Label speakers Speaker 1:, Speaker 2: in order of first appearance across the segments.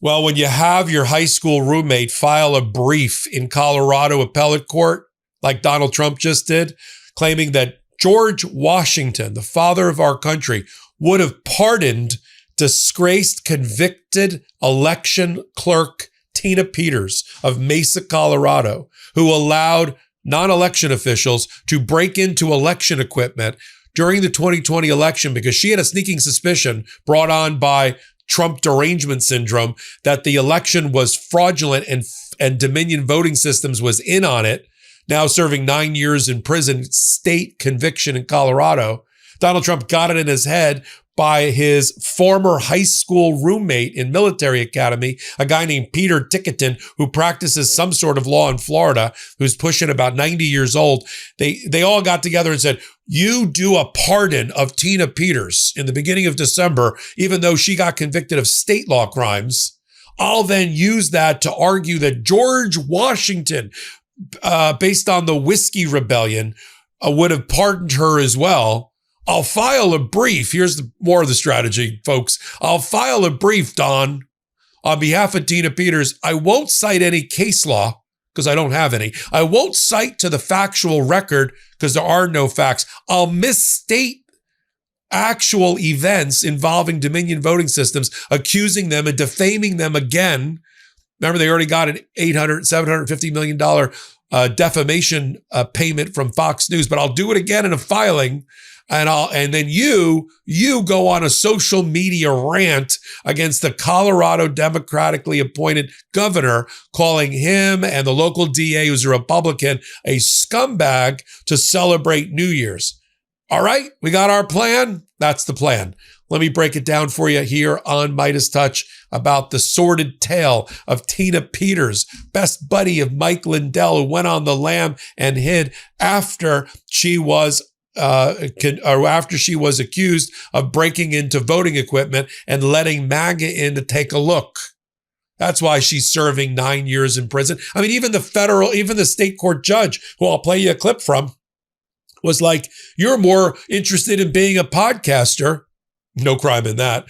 Speaker 1: Well, when you have your high school roommate file a brief in Colorado appellate court, like Donald Trump just did, claiming that George Washington, the father of our country, would have pardoned disgraced, convicted election clerk Tina Peters of Mesa, Colorado, who allowed non-election officials to break into election equipment during the 2020 election because she had a sneaking suspicion brought on by Trump derangement syndrome that the election was fraudulent and Dominion Voting Systems was in on it, now serving 9 years in prison, state conviction in Colorado. Donald Trump got it in his head by his former high school roommate in military academy, a guy named Peter Ticketon, who practices some sort of law in Florida, who's pushing about 90 years old. They all got together and said, you do a pardon of Tina Peters in the beginning of December, even though she got convicted of state law crimes. I'll then use that to argue that George Washington, based on the Whiskey Rebellion, would have pardoned her as well. I'll file a brief. Here's more of the strategy, folks. I'll file a brief, Don, on behalf of Tina Peters. I won't cite any case law because I don't have any. I won't cite to the factual record because there are no facts. I'll misstate actual events involving Dominion Voting Systems, accusing them and defaming them again. Remember, they already got an $750 million defamation payment from Fox News, but I'll do it again in a filing. And then you go on a social media rant against the Colorado democratically appointed governor, calling him and the local DA, who's a Republican, a scumbag to celebrate New Year's. All right, we got our plan. That's the plan. Let me break it down for you here on MeidasTouch about the sordid tale of Tina Peters, best buddy of Mike Lindell, who went on the lam and hid after she was accused of breaking into voting equipment and letting MAGA in to take a look. That's why she's serving 9 years in prison. I mean, even the state court judge, who I'll play you a clip from, was like, you're more interested in being a podcaster, no crime in that,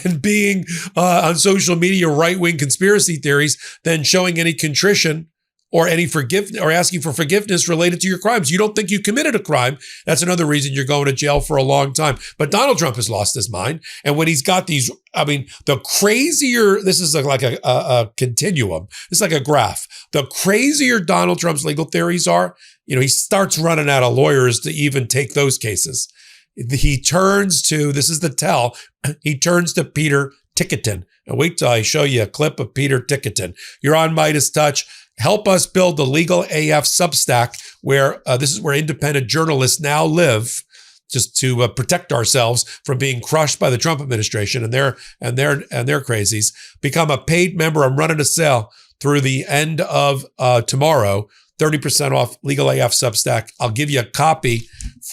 Speaker 1: and being on social media right-wing conspiracy theories than showing any contrition or any forgiveness or asking for forgiveness related to your crimes. You don't think you committed a crime. That's another reason you're going to jail for a long time. But Donald Trump has lost his mind. And when he's got these, I mean, the crazier, this is like a continuum. It's like a graph. The crazier Donald Trump's legal theories are, he starts running out of lawyers to even take those cases. He turns to, this is the tell, he turns to Peter Ticketon. And wait till I show you a clip of Peter Ticketon. You're on MeidasTouch. Help us build the Legal AF Substack, where this is where independent journalists now live, just to protect ourselves from being crushed by the Trump administration and their crazies. Become a paid member. I'm running a sale through the end of tomorrow. 30% off Legal AF Substack. I'll give you a copy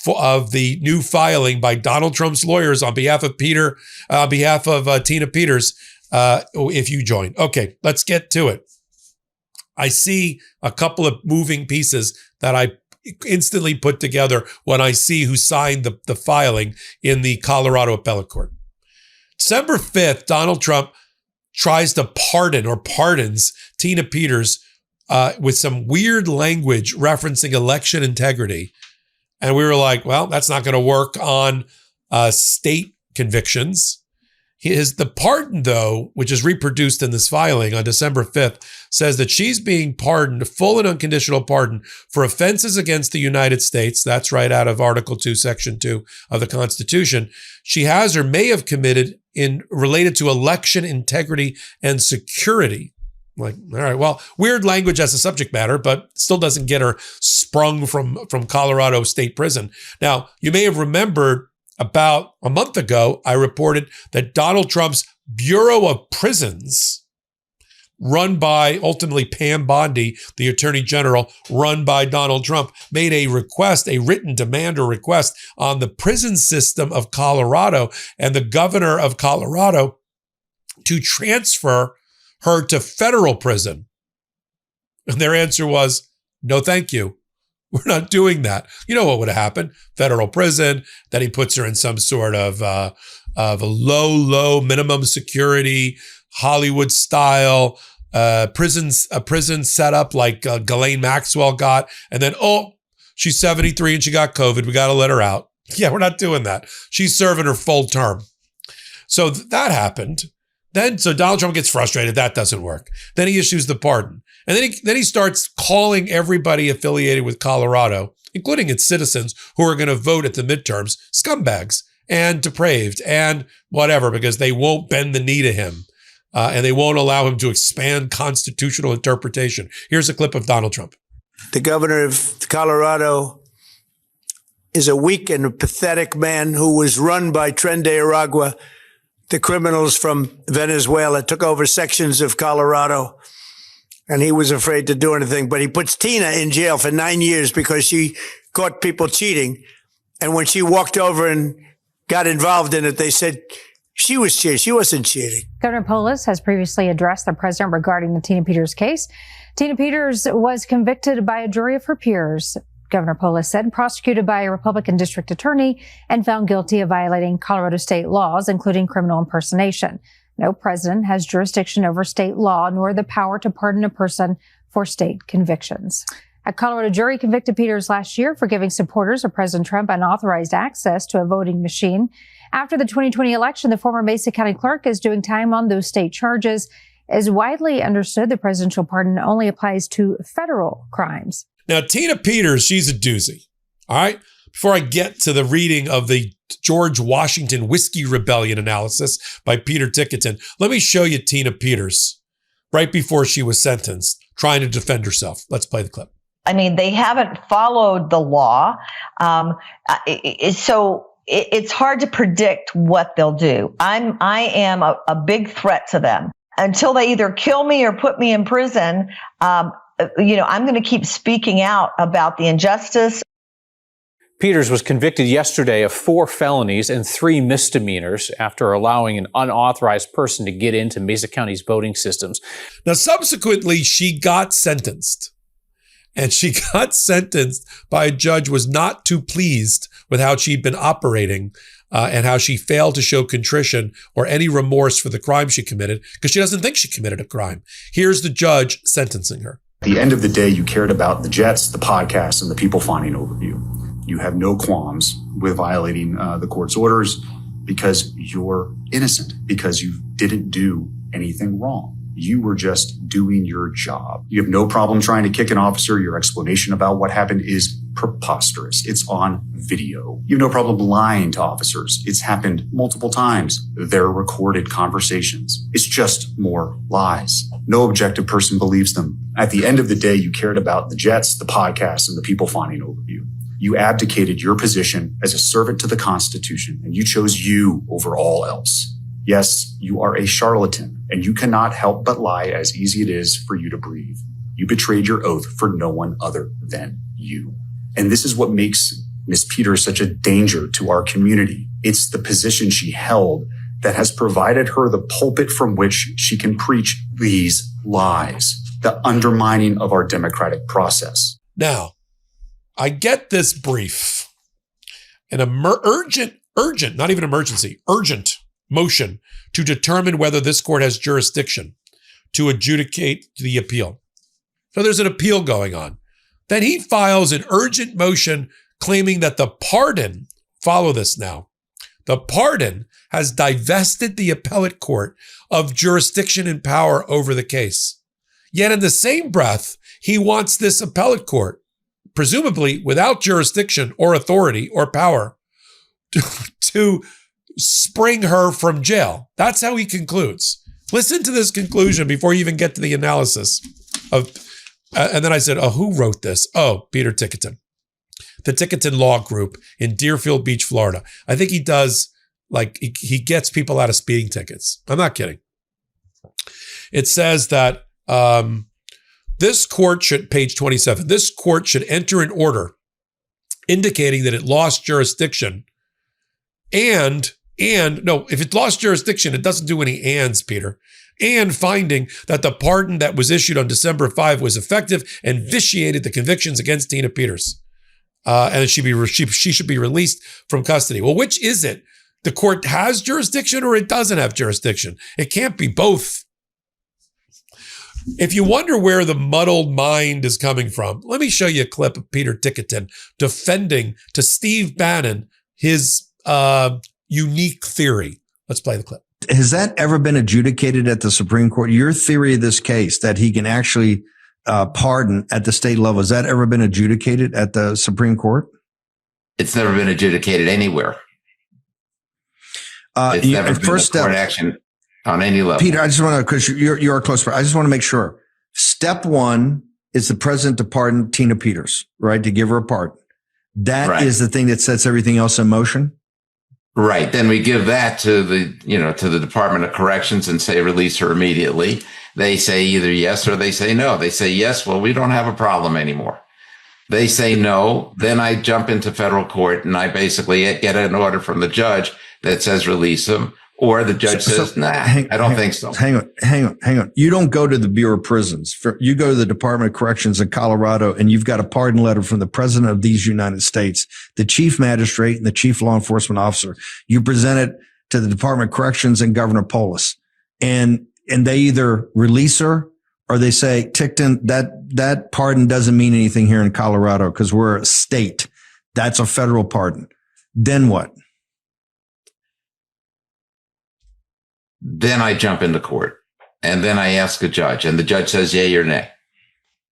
Speaker 1: of the new filing by Donald Trump's lawyers on behalf of Tina Peters, if you join. Okay, let's get to it. I see a couple of moving pieces that I instantly put together when I see who signed the filing in the Colorado Appellate Court. December 5th, Donald Trump tries to pardons Tina Peters with some weird language referencing election integrity. And we were like, well, that's not going to work on state convictions. The pardon, though, which is reproduced in this filing on December 5th, says that she's being pardoned, full and unconditional pardon, for offenses against the United States. That's right out of Article 2, Section 2 of the Constitution. She has or may have committed related to election integrity and security. Like, all right, well, weird language as a subject matter, but still doesn't get her sprung from Colorado State Prison. Now, you may have remembered about a month ago, I reported that Donald Trump's Bureau of Prisons, run by ultimately Pam Bondi, the Attorney General, run by Donald Trump, made a written demand or request on the prison system of Colorado and the governor of Colorado to transfer her to federal prison. And their answer was, no, thank you. We're not doing that. You know what would have happened? Federal prison. Then he puts her in some sort of a low minimum security, Hollywood style a prison setup like Ghislaine Maxwell got, and then, she's 73 and she got COVID. We got to let her out. Yeah, we're not doing that. She's serving her full term. So that happened. So Donald Trump gets frustrated. That doesn't work. Then he issues the pardon. And then he starts calling everybody affiliated with Colorado, including its citizens who are going to vote at the midterms, scumbags and depraved and whatever, because they won't bend the knee to him. And they won't allow him to expand constitutional interpretation. Here's a clip of Donald Trump.
Speaker 2: The governor of Colorado is a weak and pathetic man who was run by Tren de Aragua. The criminals from Venezuela took over sections of Colorado, and he was afraid to do anything. But he puts Tina in jail for 9 years because she caught people cheating. And when she walked over and got involved in it, they said she was cheating. She wasn't cheating.
Speaker 3: Governor Polis has previously addressed the president regarding the Tina Peters case. Tina Peters was convicted by a jury of her peers, Governor Polis said, prosecuted by a Republican district attorney and found guilty of violating Colorado state laws, including criminal impersonation. No president has jurisdiction over state law nor the power to pardon a person for state convictions. A Colorado jury convicted Peters last year for giving supporters of President Trump unauthorized access to a voting machine. After the 2020 election, the former Mesa County clerk is doing time on those state charges. As widely understood, the presidential pardon only applies to federal crimes.
Speaker 1: Now, Tina Peters, she's a doozy. All right. Before I get to the reading of the George Washington Whiskey Rebellion analysis by Peter Ticketon, let me show you Tina Peters right before she was sentenced, trying to defend herself. Let's play the clip.
Speaker 4: I mean, they haven't followed the law. So it's hard to predict what they'll do. I am a big threat to them. Until they either kill me or put me in prison, I'm going to keep speaking out about the injustice.
Speaker 5: Peters was convicted yesterday of 4 felonies and 3 misdemeanors after allowing an unauthorized person to get into Mesa County's voting systems.
Speaker 1: Now, subsequently, she got sentenced. And she got sentenced by a judge who was not too pleased with how she'd been operating and how she failed to show contrition or any remorse for the crime she committed because she doesn't think she committed a crime. Here's the judge sentencing her.
Speaker 6: At the end of the day, you cared about the jets, the podcast, and the people finding overview. You have no qualms with violating the court's orders because you're innocent, because you didn't do anything wrong. You were just doing your job. You have no problem trying to kick an officer. Your explanation about what happened is preposterous. It's on video. You have no problem lying to officers. It's happened multiple times. They're recorded conversations. It's just more lies. No objective person believes them. At the end of the day, you cared about the jets, the podcasts, and the people finding overview. You abdicated your position as a servant to the Constitution, and you chose you over all else. Yes, you are a charlatan, and you cannot help but lie as easy it is for you to breathe. You betrayed your oath for no one other than you. And this is what makes Ms. Peters such a danger to our community. It's the position she held that has provided her the pulpit from which she can preach these lies, the undermining of our democratic process.
Speaker 1: Now, I get this brief, an urgent, not even emergency, urgent motion to determine whether this court has jurisdiction to adjudicate the appeal. So there's an appeal going on. Then he files an urgent motion claiming that the pardon, follow this now, the pardon has divested the appellate court of jurisdiction and power over the case. Yet in the same breath, he wants this appellate court, presumably without jurisdiction or authority or power, to spring her from jail. That's how he concludes. Listen to this conclusion before you even get to the analysis of. And then I said, who wrote this? Oh, Peter Ticketon. The Ticketon Law Group in Deerfield Beach, Florida. I think he does, he gets people out of speeding tickets. I'm not kidding. It says that this court should, page 27, this court should enter an order indicating that it lost jurisdiction if it lost jurisdiction, it doesn't do any ands, Peter. And finding that the pardon that was issued on December 5 was effective and vitiated the convictions against Tina Peters. And she should be released from custody. Well, which is it? The court has jurisdiction or it doesn't have jurisdiction? It can't be both. If you wonder where the muddled mind is coming from, let me show you a clip of Peter Ticketon defending to Steve Bannon his unique theory. Let's play the clip.
Speaker 7: Has that ever been adjudicated at the Supreme Court? Your theory of this case, that he can actually pardon at the state level, has that ever been adjudicated at the Supreme Court?
Speaker 8: It's never been adjudicated anywhere. It's never been a court action on any level.
Speaker 7: Peter, I just want to, because you're a close friend, I just want to make sure. Step one is the president to pardon Tina Peters, right? To give her a pardon. That is the thing that sets everything else in motion.
Speaker 8: Right. Then we give that to the Department of Corrections and say, release her immediately. They say either yes or they say no. They say yes. Well, we don't have a problem anymore. They say no. Then I jump into federal court and I basically get an order from the judge that says release him. Or the judge says, I don't think so.
Speaker 7: Hang on. You don't go to the Bureau of Prisons. You go to the Department of Corrections in Colorado, and you've got a pardon letter from the President of these United States, the Chief Magistrate, and the Chief Law Enforcement Officer. You present it to the Department of Corrections and Governor Polis. And they either release her or they say, Ticton, that pardon doesn't mean anything here in Colorado because we're a state. That's a federal pardon. Then what?
Speaker 8: Then I jump into court and then I ask a judge and the judge says yay or nay.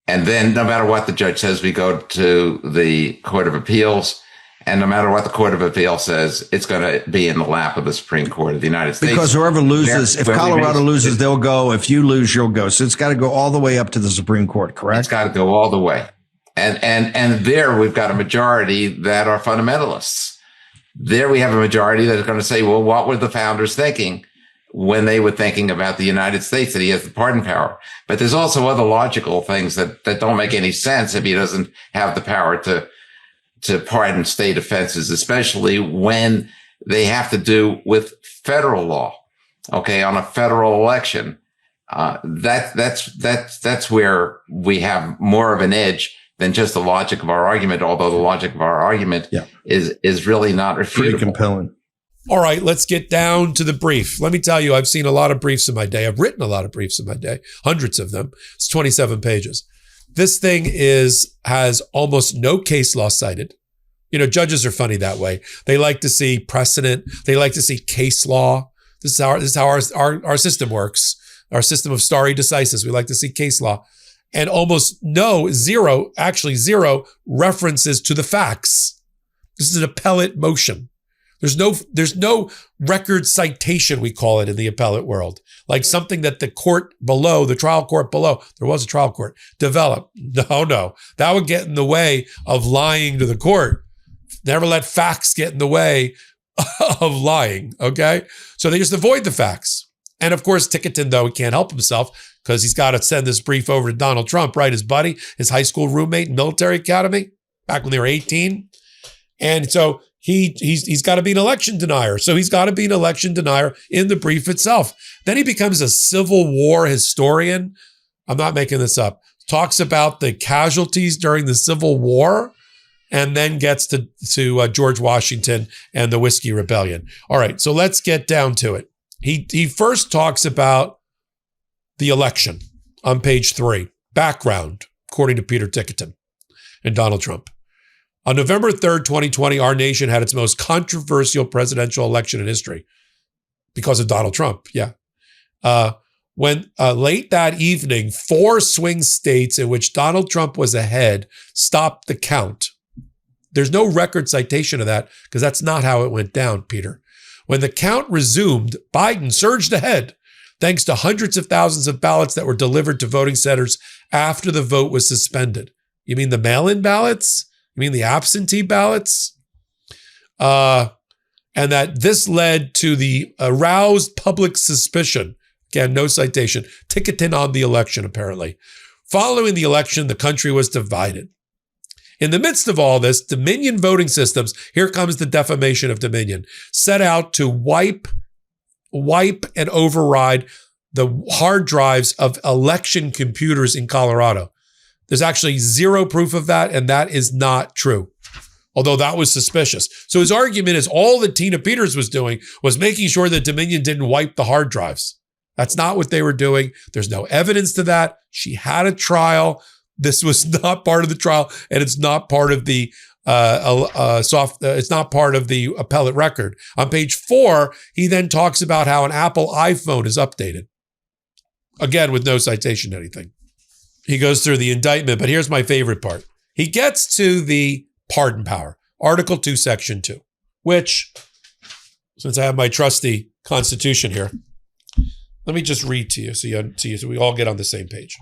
Speaker 8: And then no matter what the judge says, we go to the Court of Appeals. And no matter what the Court of Appeals says, it's going to be in the lap of the Supreme Court of the United States.
Speaker 7: Because whoever loses, if Colorado loses, they'll go. If you lose, you'll go. So it's got to go all the way up to the Supreme Court, correct?
Speaker 8: It's got to go all the way. And there we've got a majority that are fundamentalists. There we have a majority that is going to say, well, what were the founders thinking when they were thinking about the United States, that he has the pardon power? But there's also other logical things that don't make any sense if he doesn't have the power to pardon state offenses, especially when they have to do with federal law. Okay. On a federal election. That's where we have more of an edge than just the logic of our argument, although the logic of our argument is really not refutable.
Speaker 7: Pretty compelling.
Speaker 1: All right, let's get down to the brief. Let me tell you, I've seen a lot of briefs in my day. I've written a lot of briefs in my day, hundreds of them. It's 27 pages. This thing has almost no case law cited. You know, judges are funny that way. They like to see precedent. They like to see case law. This is how our system works. Our system of stare decisis. We like to see case law. And almost zero references to the facts. This is an appellate motion. There's no record citation, we call it in the appellate world, like something that the court below, the trial court below, there was a trial court, developed. No, that would get in the way of lying to the court. Never let facts get in the way of lying, okay? So they just avoid the facts. And of course, Ticketon, though, he can't help himself because he's got to send this brief over to Donald Trump, right? His buddy, his high school roommate in military academy, back when they were 18. And so he's got to be an election denier. So he's got to be an election denier in the brief itself. Then he becomes a Civil War historian. I'm not making this up. Talks about the casualties during the Civil War and then gets to George Washington and the Whiskey Rebellion. All right, so let's get down to it. He first talks about the election on page 3. Background, according to Peter Ticketon and Donald Trump. On November 3rd, 2020, our nation had its most controversial presidential election in history because of Donald Trump. Yeah. When late that evening, 4 swing states in which Donald Trump was ahead stopped the count. There's no record citation of that because that's not how it went down, Peter. When the count resumed, Biden surged ahead thanks to hundreds of thousands of ballots that were delivered to voting centers after the vote was suspended. You mean the mail-in ballots? You mean the absentee ballots? And that this led to the aroused public suspicion. Again, no citation. Ticketon on the election, apparently. Following the election, the country was divided. In the midst of all this, Dominion voting systems, here comes the defamation of Dominion, set out to wipe and override the hard drives of election computers in Colorado. There's actually zero proof of that, and that is not true, although that was suspicious. So his argument is all that Tina Peters was doing was making sure that Dominion didn't wipe the hard drives. That's not what they were doing. There's no evidence to that. She had a trial. This was not part of the trial, and it's not part of the it's not part of the appellate record. On page 4, he then talks about how an Apple iPhone is updated. Again, with no citation to anything. He goes through the indictment, but here's my favorite part. He gets to the pardon power, Article 2, Section 2, which, since I have my trusty Constitution here, let me just read to you so we all get on the same page.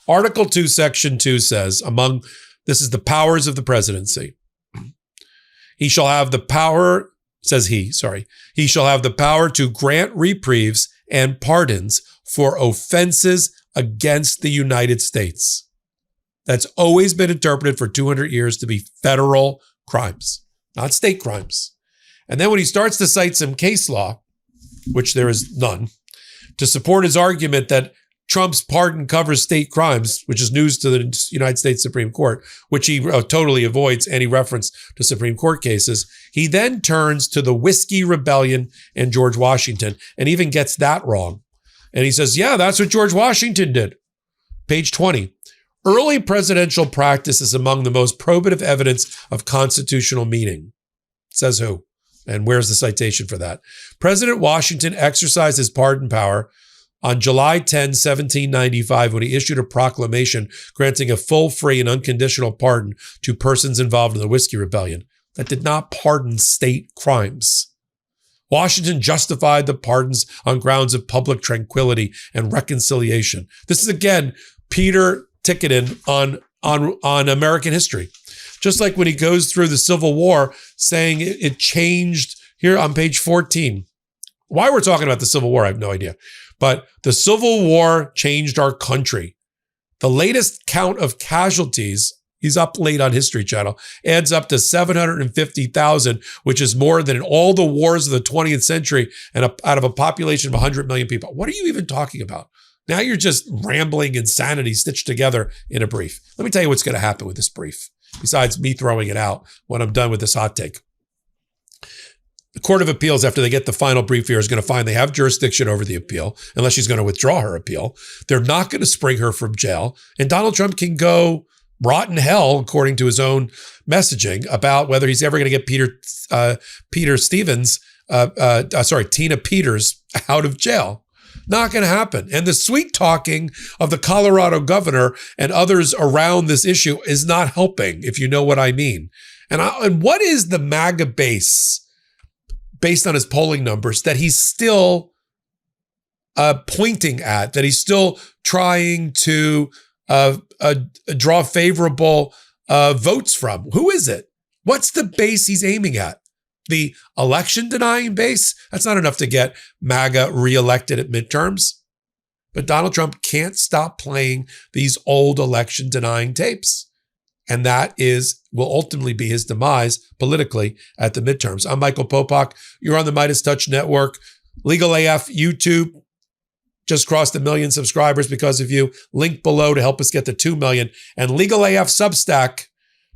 Speaker 1: Article 2, Section 2 says, this is the powers of the presidency. He shall have the power, he shall have the power to grant reprieves and pardons for offenses against the United States. That's always been interpreted for 200 years to be federal crimes, not state crimes. And then when he starts to cite some case law, which there is none, to support his argument that Trump's pardon covers state crimes, which is news to the United States Supreme Court, which he totally avoids any reference to Supreme Court cases. He then turns to the Whiskey Rebellion and George Washington and even gets that wrong. And he says, yeah, that's what George Washington did. Page 20. Early presidential practice is among the most probative evidence of constitutional meaning. Says who? And where's the citation for that? President Washington exercised his pardon power on July 10, 1795, when he issued a proclamation granting a full, free, and unconditional pardon to persons involved in the Whiskey Rebellion. That did not pardon state crimes. Washington justified the pardons on grounds of public tranquility and reconciliation. This is, again, Peter Ticketin on American history. Just like when he goes through the Civil War, saying it changed, here on page 14. Why we're talking about the Civil War, I have no idea. But the Civil War changed our country. The latest count of casualties, he's up late on History Channel, adds up to 750,000, which is more than in all the wars of the 20th century and out of a population of 100 million people. What are you even talking about? Now you're just rambling insanity stitched together in a brief. Let me tell you what's going to happen with this brief, besides me throwing it out when I'm done with this hot take. The Court of Appeals, after they get the final brief here, is going to find they have jurisdiction over the appeal, unless she's going to withdraw her appeal. They're not going to spring her from jail. And Donald Trump can go rot in hell, according to his own messaging, about whether he's ever going to get Tina Peters out of jail. Not going to happen. And the sweet talking of the Colorado governor and others around this issue is not helping, if you know what I mean. And what is the MAGA base, based on his polling numbers, that he's still pointing at, that he's still trying to draw favorable votes from? Who is it? What's the base he's aiming at? The election denying base? That's not enough to get MAGA reelected at midterms. But Donald Trump can't stop playing these old election denying tapes. And that will ultimately be his demise politically at the midterms. I'm Michael Popok. You're on the MeidasTouch Network. Legal AF YouTube just crossed 1 million subscribers because of you. Link below to help us get to 2 million. And Legal AF Substack,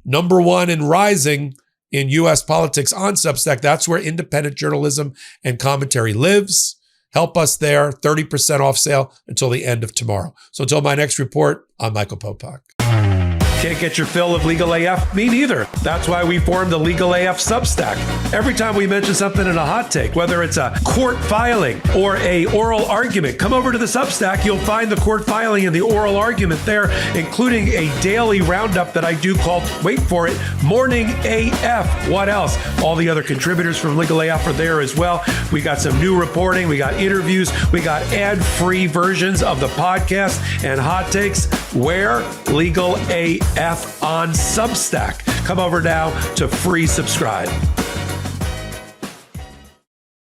Speaker 1: #1 and rising in U.S. politics on Substack. That's where independent journalism and commentary lives. Help us there. 30% off sale until the end of tomorrow. So until my next report, I'm Michael Popok. Can't get your fill of Legal AF? Me neither. That's why we formed the Legal AF Substack. Every time we mention something in a hot take, whether it's a court filing or a oral argument, come over to the Substack. You'll find the court filing and the oral argument there, including a daily roundup that I do called, wait for it, Morning AF. What else? All the other contributors from Legal AF are there as well. We got some new reporting. We got interviews. We got ad-free versions of the podcast and hot takes. Where? Legal AF on Substack. Come over now to free subscribe.